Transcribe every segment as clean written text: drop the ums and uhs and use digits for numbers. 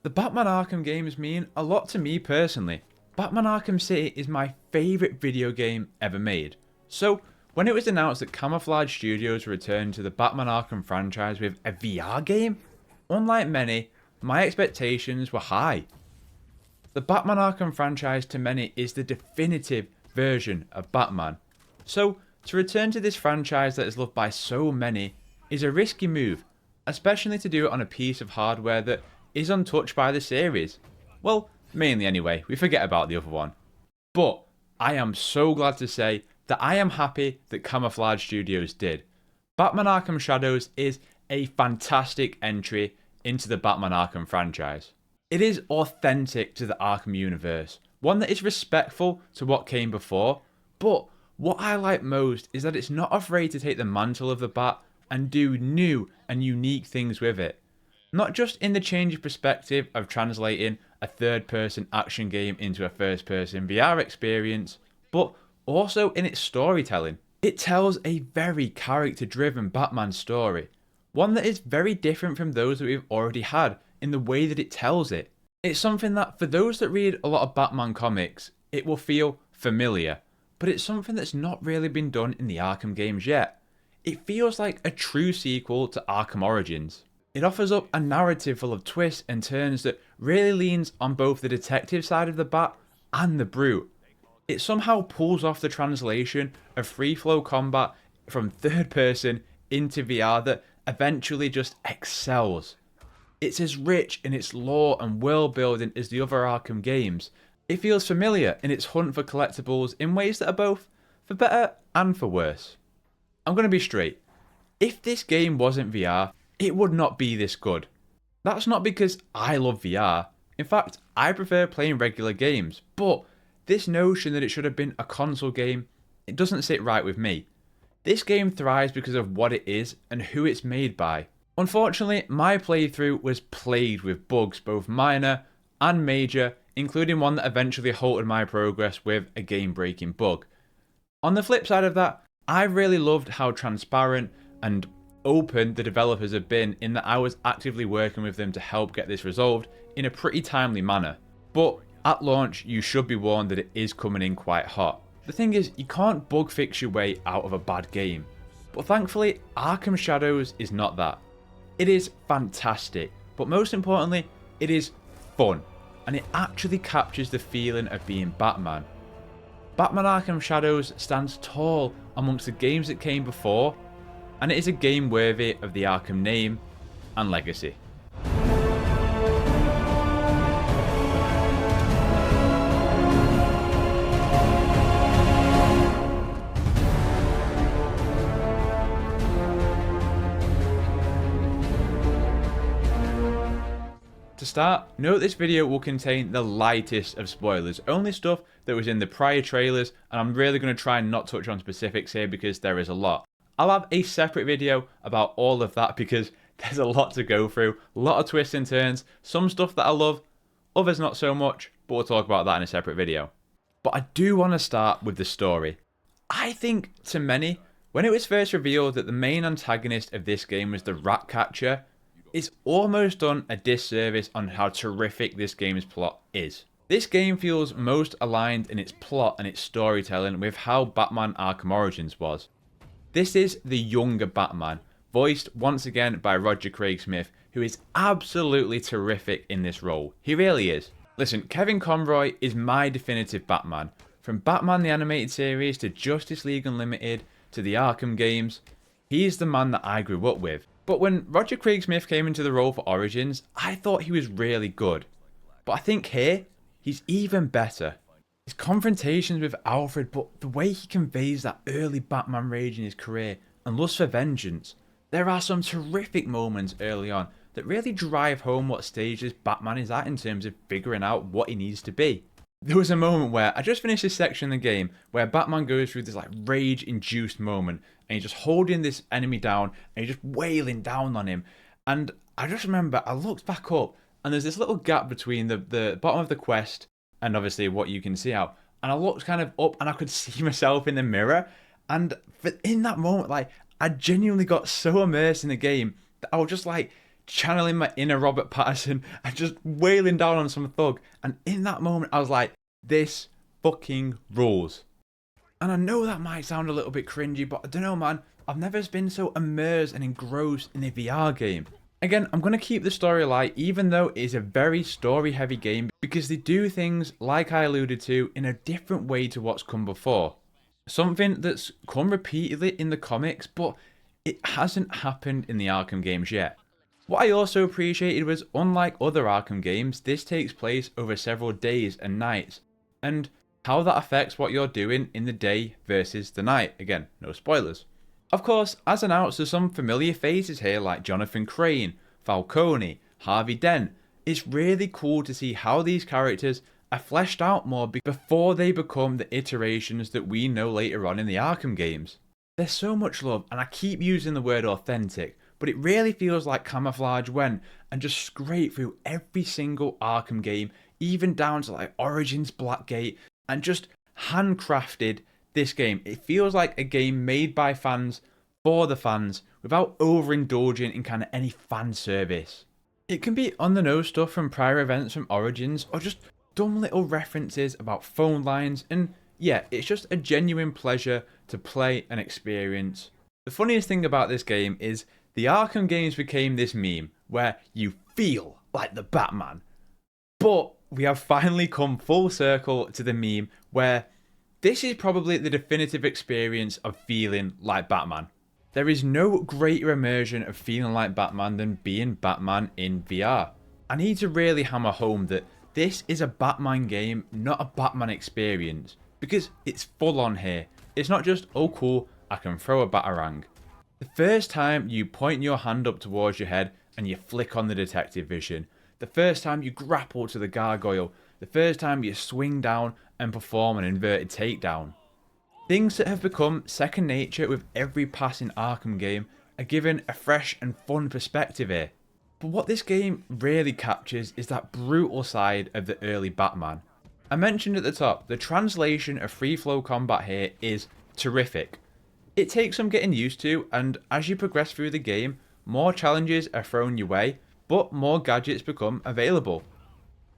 The Batman Arkham games mean a lot to me personally. Batman Arkham City is my favourite video game ever made. So, when it was announced that Camouflage Studios returned to the Batman Arkham franchise with a VR game, unlike many, my expectations were high. The Batman Arkham franchise to many is the definitive version of Batman. So, to return to this franchise that is loved by so many is a risky move, especially to do it on a piece of hardware that is untouched by the series. Well, mainly anyway, we forget about the other one. But I am so glad to say that I am happy that Camouflage Studios did. Batman Arkham Shadows is a fantastic entry into the Batman Arkham franchise. It is authentic to the Arkham universe, one that is respectful to what came before, but what I like most is that it's not afraid to take the mantle of the Bat and do new and unique things with it. Not just in the change of perspective of translating a third-person action game into a first-person VR experience, but also in its storytelling. It tells a very character-driven Batman story, one that is very different from those that we've already had in the way that it tells it. It's something that, for those that read a lot of Batman comics, it will feel familiar, but it's something that's not really been done in the Arkham games yet. It feels like a true sequel to Arkham Origins. It offers up a narrative full of twists and turns that really leans on both the detective side of the Bat and the Brute. It somehow pulls off the translation of free-flow combat from third person into VR that eventually just excels. It's as rich in its lore and world building as the other Arkham games. It feels familiar in its hunt for collectibles in ways that are both for better and for worse. I'm going to be straight. If this game wasn't VR, it would not be this good. That's not because I love VR. In fact, I prefer playing regular games, but this notion that it should have been a console game, it doesn't sit right with me. This game thrives because of what it is and who it's made by. Unfortunately, my playthrough was plagued with bugs, both minor and major, including one that eventually halted my progress with a game-breaking bug. On the flip side of that, I really loved how transparent and open the developers have been in that I was actively working with them to help get this resolved in a pretty timely manner. But at launch, you should be warned that it is coming in quite hot. The thing is, you can't bug fix your way out of a bad game. But thankfully, Arkham Shadows is not that. It is fantastic, but most importantly, it is fun, and it actually captures the feeling of being Batman. Batman Arkham Shadows stands tall amongst the games that came before, and it is a game worthy of the Arkham name and legacy. To start, note this video will contain the lightest of spoilers, only stuff that was in the prior trailers, and I'm really going to try and not touch on specifics here because there is a lot. I'll have a separate video about all of that because there's a lot to go through, a lot of twists and turns, some stuff that I love, others not so much, but we'll talk about that in a separate video. But I do want to start with the story. I think, to many, when it was first revealed that the main antagonist of this game was the Ratcatcher, it's almost done a disservice on how terrific this game's plot is. This game feels most aligned in its plot and its storytelling with how Batman Arkham Origins was. This is the younger Batman, voiced once again by Roger Craig Smith, who is absolutely terrific in this role. He really is. Listen, Kevin Conroy is my definitive Batman. From Batman the Animated Series to Justice League Unlimited to the Arkham games, he's the man that I grew up with. But when Roger Craig Smith came into the role for Origins, I thought he was really good. But I think here, he's even better. His confrontations with Alfred, but the way he conveys that early Batman rage in his career and lust for vengeance. There are some terrific moments early on that really drive home what stages Batman is at in terms of figuring out what he needs to be. There was a moment where, I just finished this section in the game, where Batman goes through this like rage-induced moment, and he's just holding this enemy down, and he's just wailing down on him. And I just remember, I looked back up, and there's this little gap between the bottom of the quest, and obviously what you can see out. And I looked kind of up, and I could see myself in the mirror, and in that moment, like, I genuinely got so immersed in the game, that I was just like, channeling my inner Robert Pattinson and just wailing down on some thug. And in that moment, I was like, this fucking rules. And I know that might sound a little bit cringy, but I don't know, man. I've never been so immersed and engrossed in a VR game. Again, I'm going to keep the story light, even though it is a very story-heavy game, because they do things, like I alluded to, in a different way to what's come before. Something that's come repeatedly in the comics, but it hasn't happened in the Arkham games yet. What I also appreciated was, unlike other Arkham games, this takes place over several days and nights, and how that affects what you're doing in the day versus the night. Again, no spoilers. Of course, as announced, there's some familiar faces here like Jonathan Crane, Falcone, Harvey Dent. It's really cool to see how these characters are fleshed out more before they become the iterations that we know later on in the Arkham games. There's so much love, and I keep using the word authentic, but it really feels like Camouflage went and just scraped through every single Arkham game, even down to like Origins Blackgate, and just handcrafted this game. It feels like a game made by fans for the fans without overindulging in kind of any fan service. It can be on the nose stuff from prior events from Origins, or just dumb little references about phone lines, and yeah, it's just a genuine pleasure to play and experience. The funniest thing about this game is the Arkham games became this meme where you feel like the Batman, but we have finally come full circle to the meme where this is probably the definitive experience of feeling like Batman. There is no greater immersion of feeling like Batman than being Batman in VR. I need to really hammer home that this is a Batman game, not a Batman experience, because it's full on here. It's not just, oh cool, I can throw a batarang. The first time you point your hand up towards your head and you flick on the detective vision, the first time you grapple to the gargoyle, the first time you swing down and perform an inverted takedown. Things that have become second nature with every passing Arkham game are given a fresh and fun perspective here. But what this game really captures is that brutal side of the early Batman. I mentioned at the top, the translation of free flow combat here is terrific. It takes some getting used to, and as you progress through the game, more challenges are thrown your way, but more gadgets become available.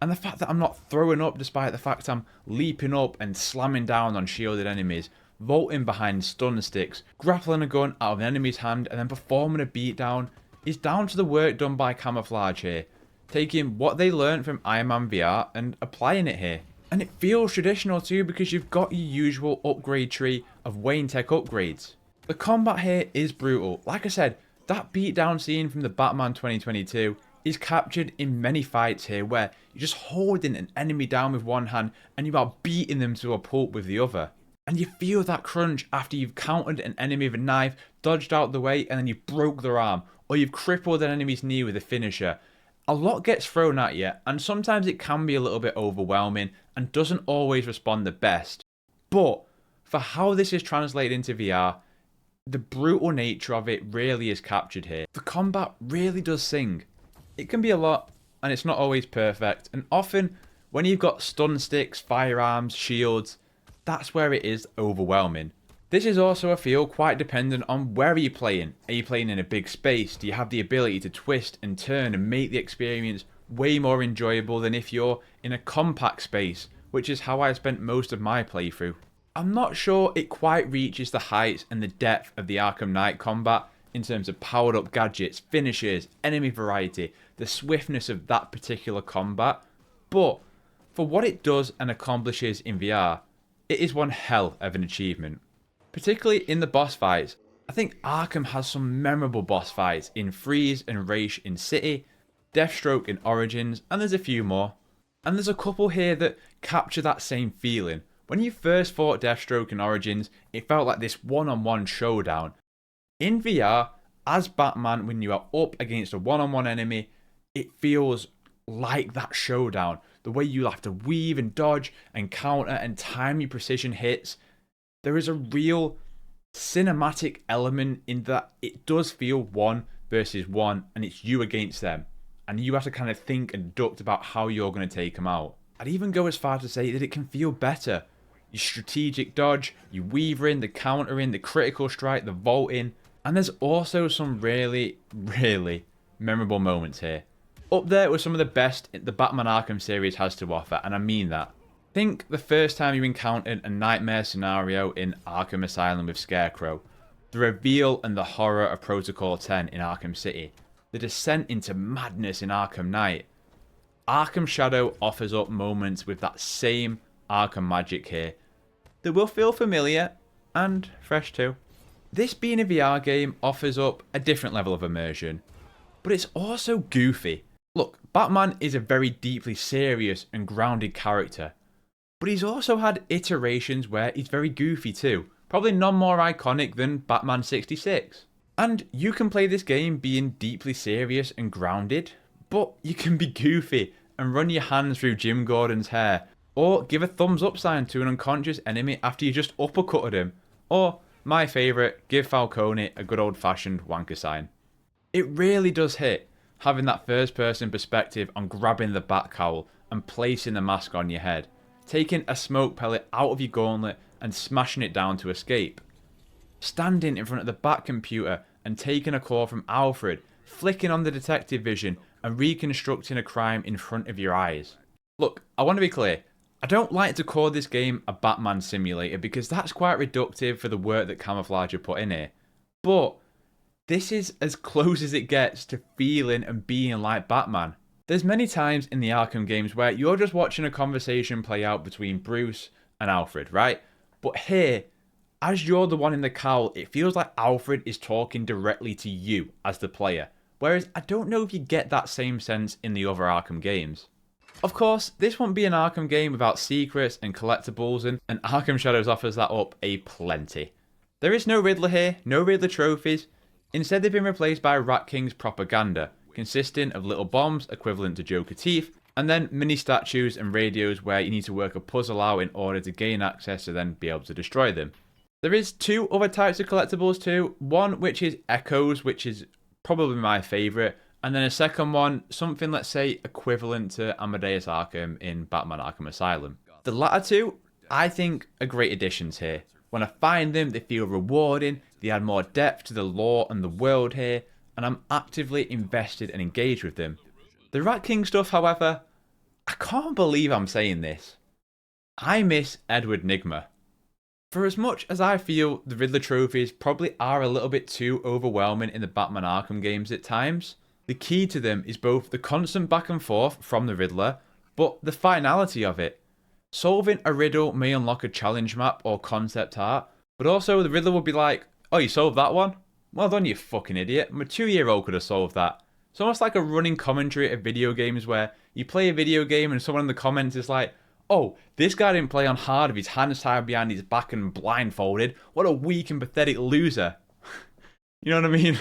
And the fact that I'm not throwing up despite the fact I'm leaping up and slamming down on shielded enemies, vaulting behind stun sticks, grappling a gun out of an enemy's hand and then performing a beatdown is down to the work done by Camouflage here, taking what they learned from Iron Man VR and applying it here. And it feels traditional too because you've got your usual upgrade tree of Wayne Tech upgrades. The combat here is brutal. Like I said, that beatdown scene from the Batman 2022 is captured in many fights here where you're just holding an enemy down with one hand and you are beating them to a pulp with the other. And you feel that crunch after you've countered an enemy with a knife, dodged out the way, and then you've broke their arm, or you've crippled an enemy's knee with a finisher. A lot gets thrown at you, and sometimes it can be a little bit overwhelming and doesn't always respond the best. But for how this is translated into VR, the brutal nature of it really is captured here. The combat really does sing. It can be a lot, and it's not always perfect, and often when you've got stun sticks, firearms, shields, that's where it is overwhelming. This is also, I feel, quite dependent on where are you playing. Are you playing in a big space? Do you have the ability to twist and turn and make the experience way more enjoyable than if you're in a compact space, which is how I spent most of my playthrough. I'm not sure it quite reaches the heights and the depth of the Arkham Knight combat in terms of powered up gadgets, finishes, enemy variety, the swiftness of that particular combat, but for what it does and accomplishes in VR, it is one hell of an achievement. Particularly in the boss fights. I think Arkham has some memorable boss fights in Freeze and Raish in City, Deathstroke in Origins, and there's a few more. And there's a couple here that capture that same feeling. When you first fought Deathstroke in Origins, it felt like this one-on-one showdown. In VR, as Batman, when you are up against a one-on-one enemy, it feels like that showdown. The way you have to weave and dodge and counter and time your precision hits. There is a real cinematic element in that it does feel one versus one and it's you against them. And you have to kind of think and deduct about how you're going to take them out. I'd even go as far to say that it can feel better. Your strategic dodge, your weavering, the countering, the critical strike, the vaulting. And there's also some really, really memorable moments here. Up there with some of the best the Batman Arkham series has to offer, and I mean that. Think the first time you encountered a nightmare scenario in Arkham Asylum with Scarecrow, the reveal and the horror of Protocol 10 in Arkham City, the descent into madness in Arkham Knight. Arkham Shadow offers up moments with that same Arkham magic here that will feel familiar and fresh too. This being a VR game offers up a different level of immersion, but it's also goofy. Look, Batman is a very deeply serious and grounded character, but he's also had iterations where he's very goofy too. Probably none more iconic than Batman 66. And you can play this game being deeply serious and grounded, but you can be goofy and run your hands through Jim Gordon's hair, or give a thumbs up sign to an unconscious enemy after you just uppercutted him, or, my favourite, give Falcone a good old fashioned wanker sign. It really does hit, having that first person perspective on grabbing the bat cowl and placing the mask on your head, taking a smoke pellet out of your gauntlet and smashing it down to escape, standing in front of the bat computer and taking a call from Alfred, flicking on the detective vision and reconstructing a crime in front of your eyes. Look, I want to be clear, I don't like to call this game a Batman simulator because that's quite reductive for the work that Camouflage have put in here, but this is as close as it gets to feeling and being like Batman. There's many times in the Arkham games where you're just watching a conversation play out between Bruce and Alfred, right? But here, as you're the one in the cowl, it feels like Alfred is talking directly to you as the player. Whereas I don't know if you get that same sense in the other Arkham games. Of course, this won't be an Arkham game without secrets and collectibles, and Arkham Shadows offers that up a plenty. There is no Riddler here, no Riddler trophies. Instead, they've been replaced by Rat King's propaganda, consisting of little bombs equivalent to Joker teeth, and then mini statues and radios where you need to work a puzzle out in order to gain access to then be able to destroy them. There is two other types of collectibles too, one which is Echoes, which is probably my favourite, and then a second one, something let's say equivalent to Amadeus Arkham in Batman Arkham Asylum. The latter two, I think, are great additions here. When I find them, they feel rewarding, they add more depth to the lore and the world here, and I'm actively invested and engaged with them. The Rat King stuff, however, I can't believe I'm saying this. I miss Edward Nygma. For as much as I feel the Riddler trophies probably are a little bit too overwhelming in the Batman Arkham games at times, the key to them is both the constant back and forth from the Riddler, but the finality of it. Solving a riddle may unlock a challenge map or concept art, but also the Riddler will be like, oh, you solved that one? Well done, you fucking idiot. My 2-year-old could have solved that. It's almost like a running commentary of video games where you play a video game and someone in the comments is like, oh, this guy didn't play on hard with his hands tied behind his back and blindfolded. What a weak and pathetic loser. You know what I mean?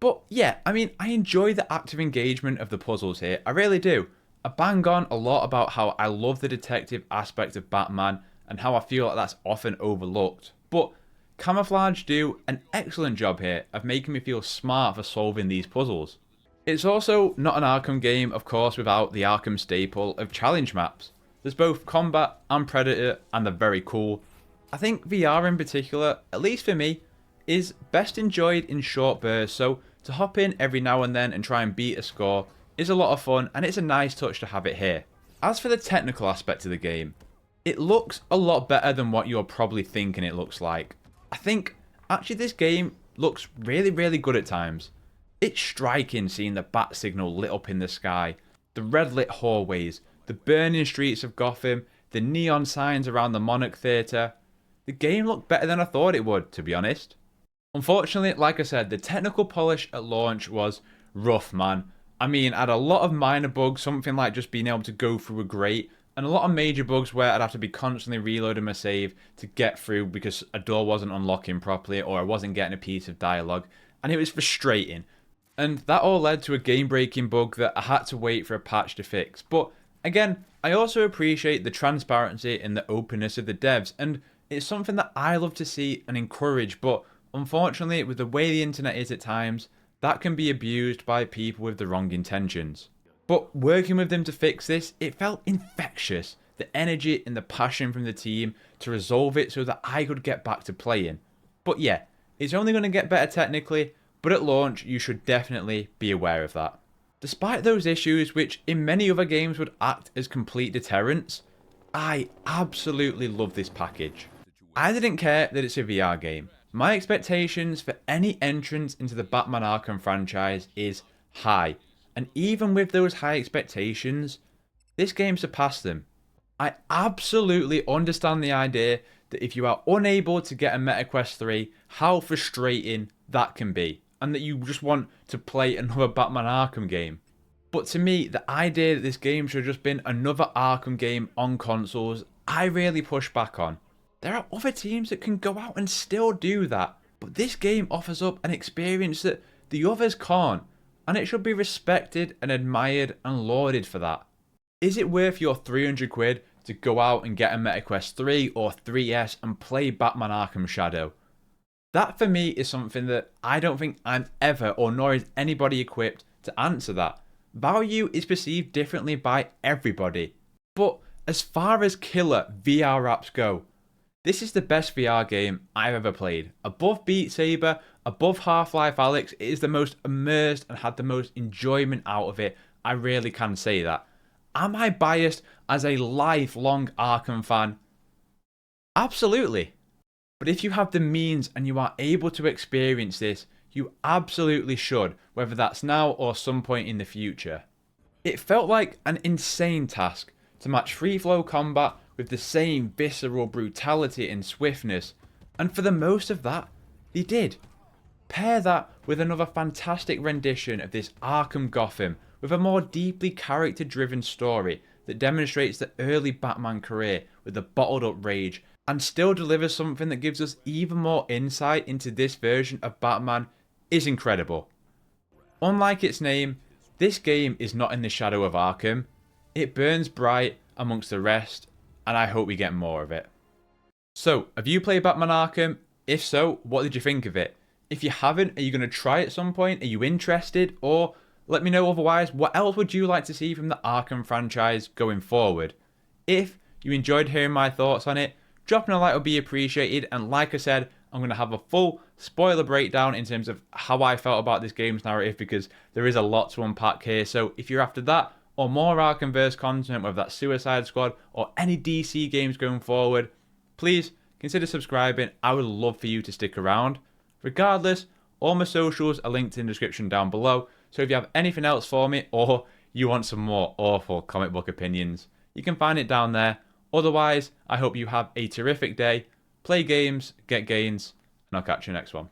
But yeah, I mean, I enjoy the active engagement of the puzzles here. I really do. I bang on a lot about how I love the detective aspect of Batman and how I feel like that's often overlooked. But Camouflage do an excellent job here of making me feel smart for solving these puzzles. It's also not an Arkham game, of course, without the Arkham staple of challenge maps. There's both combat and predator, and they're very cool. I think VR in particular, at least for me, is best enjoyed in short bursts, so to hop in every now and then and try and beat a score is a lot of fun, and it's a nice touch to have it here. As for the technical aspect of the game, it looks a lot better than what you're probably thinking it looks like. I think, actually this game looks really, really good at times. It's striking seeing the bat signal lit up in the sky, the red lit hallways, the burning streets of Gotham, the neon signs around the Monarch Theatre. The game looked better than I thought it would, to be honest. Unfortunately, like I said, the technical polish at launch was rough, man. I mean, I had a lot of minor bugs, something like just being able to go through a grate, and a lot of major bugs where I'd have to be constantly reloading my save to get through because a door wasn't unlocking properly or I wasn't getting a piece of dialogue, and it was frustrating. And that all led to a game-breaking bug that I had to wait for a patch to fix. But again, I also appreciate the transparency and the openness of the devs, and it's something that I love to see and encourage, but unfortunately, with the way the internet is at times, that can be abused by people with the wrong intentions. But working with them to fix this, it felt infectious. The energy and the passion from the team to resolve it so that I could get back to playing. But yeah, it's only going to get better technically but at launch you should definitely be aware of that. Despite those issues, which in many other games would act as complete deterrents, I absolutely love this package. I didn't care that it's a VR game. My expectations for any entrance into the Batman Arkham franchise is high, and even with those high expectations, this game surpassed them. I absolutely understand the idea that if you are unable to get a MetaQuest 3, how frustrating that can be, and that you just want to play another Batman Arkham game. But to me, the idea that this game should have just been another Arkham game on consoles, I really push back on. There are other teams that can go out and still do that, but this game offers up an experience that the others can't, and it should be respected and admired and lauded for that. Is it worth your 300 quid to go out and get a MetaQuest 3 or 3S and play Batman Arkham Shadow? That for me is something that I don't think I'm ever, or nor is anybody equipped to answer that. Value is perceived differently by everybody. But as far as killer VR apps go, this is the best VR game I've ever played. Above Beat Saber, above Half-Life Alyx, it is the most immersed and had the most enjoyment out of it. I really can say that. Am I biased as a lifelong Arkham fan? Absolutely. But if you have the means and you are able to experience this, you absolutely should, whether that's now or some point in the future. It felt like an insane task to match free flow combat with the same visceral brutality and swiftness, and for the most of that, they did. Pair that with another fantastic rendition of this Arkham Gotham with a more deeply character-driven story that demonstrates the early Batman career with the bottled up rage, and still delivers something that gives us even more insight into this version of Batman, is incredible. Unlike its name, this game is not in the shadow of Arkham. It burns bright amongst the rest, and I hope we get more of it. So, have you played Batman Arkham? If so, what did you think of it? If you haven't, are you going to try at some point? Are you interested? Or let me know otherwise, what else would you like to see from the Arkham franchise going forward? If you enjoyed hearing my thoughts on it, dropping a like would be appreciated, and like I said, I'm going to have a full spoiler breakdown in terms of how I felt about this game's narrative, because there is a lot to unpack here. So if you're after that, or more Arkhamverse content, whether that's Suicide Squad or any DC games going forward, please consider subscribing. I would love for you to stick around. Regardless, all my socials are linked in the description down below, so if you have anything else for me, or you want some more awful comic book opinions, you can find it down there. Otherwise, I hope you have a terrific day, play games, get gains, and I'll catch you next one.